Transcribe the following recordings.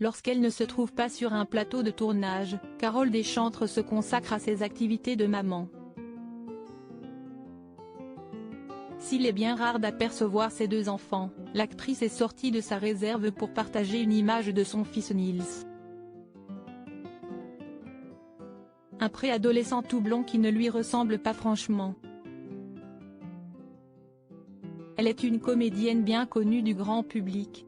Lorsqu'elle ne se trouve pas sur un plateau de tournage, Carole Deschantres se consacre à ses activités de maman. S'il est bien rare d'apercevoir ses deux enfants, l'actrice est sortie de sa réserve pour partager une image de son fils Nils. Un préadolescent tout blond qui ne lui ressemble pas franchement. Elle est une comédienne bien connue du grand public.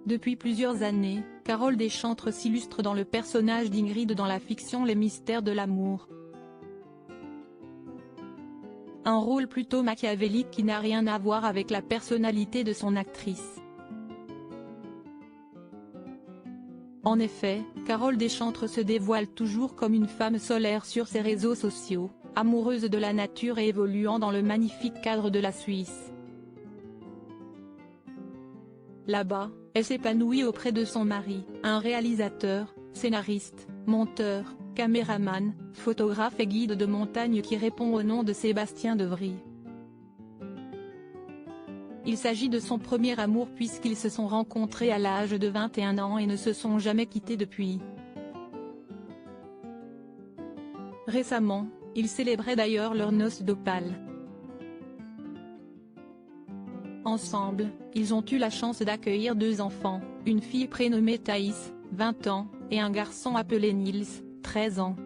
Depuis plusieurs années, Carole Deschantres s'illustre dans le personnage d'Ingrid dans la fiction Les Mystères de l'amour. Un rôle plutôt machiavélique qui n'a rien à voir avec la personnalité de son actrice. En effet, Carole Deschantres se dévoile toujours comme une femme solaire sur ses réseaux sociaux, amoureuse de la nature et évoluant dans le magnifique cadre de la Suisse. Là-bas, elle s'épanouit auprès de son mari, un réalisateur, scénariste, monteur, caméraman, photographe et guide de montagne qui répond au nom de Sébastien Devry. Il s'agit de son premier amour puisqu'ils se sont rencontrés à l'âge de 21 ans et ne se sont jamais quittés depuis. Récemment, ils célébraient d'ailleurs leurs noces d'opale. Ensemble, ils ont eu la chance d'accueillir deux enfants, une fille prénommée Thaïs, 20 ans, et un garçon appelé Nils, 13 ans.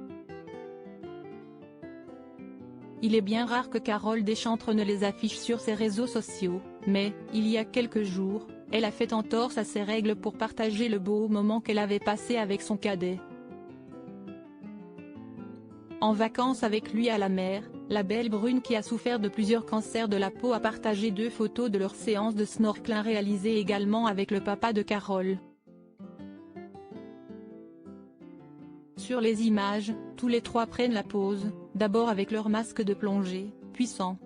Il est bien rare que Carole Deschantres ne les affiche sur ses réseaux sociaux, mais, il y a quelques jours, elle a fait entorse à ses règles pour partager le beau moment qu'elle avait passé avec son cadet. En vacances avec lui à la mer, la belle brune qui a souffert de plusieurs cancers de la peau a partagé deux photos de leur séance de snorkeling réalisée également avec le papa de Carole. Sur les images, tous les trois prennent la pose, d'abord avec leur masque de plongée, puis sans.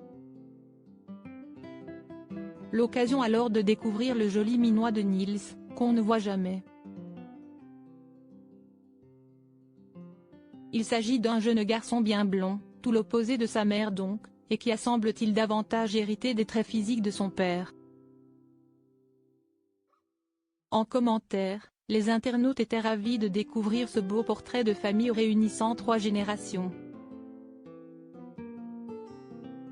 L'occasion alors de découvrir le joli minois de Nils, qu'on ne voit jamais. Il s'agit d'un jeune garçon bien blond, tout l'opposé de sa mère donc, et qui a semble-t-il davantage hérité des traits physiques de son père. En commentaire, les internautes étaient ravis de découvrir ce beau portrait de famille réunissant trois générations.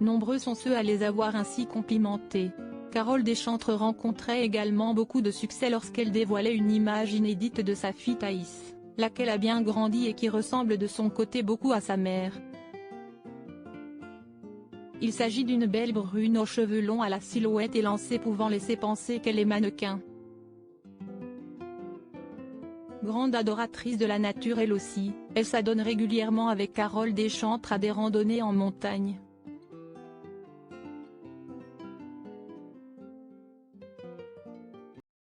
Nombreux sont ceux à les avoir ainsi complimentés. Carole Deschantres rencontrait également beaucoup de succès lorsqu'elle dévoilait une image inédite de sa fille Thaïs, laquelle a bien grandi et qui ressemble de son côté beaucoup à sa mère. Il s'agit d'une belle brune aux cheveux longs à la silhouette élancée pouvant laisser penser qu'elle est mannequin. Grande adoratrice de la nature elle aussi, elle s'adonne régulièrement avec Carole Deschantres à des randonnées en montagne.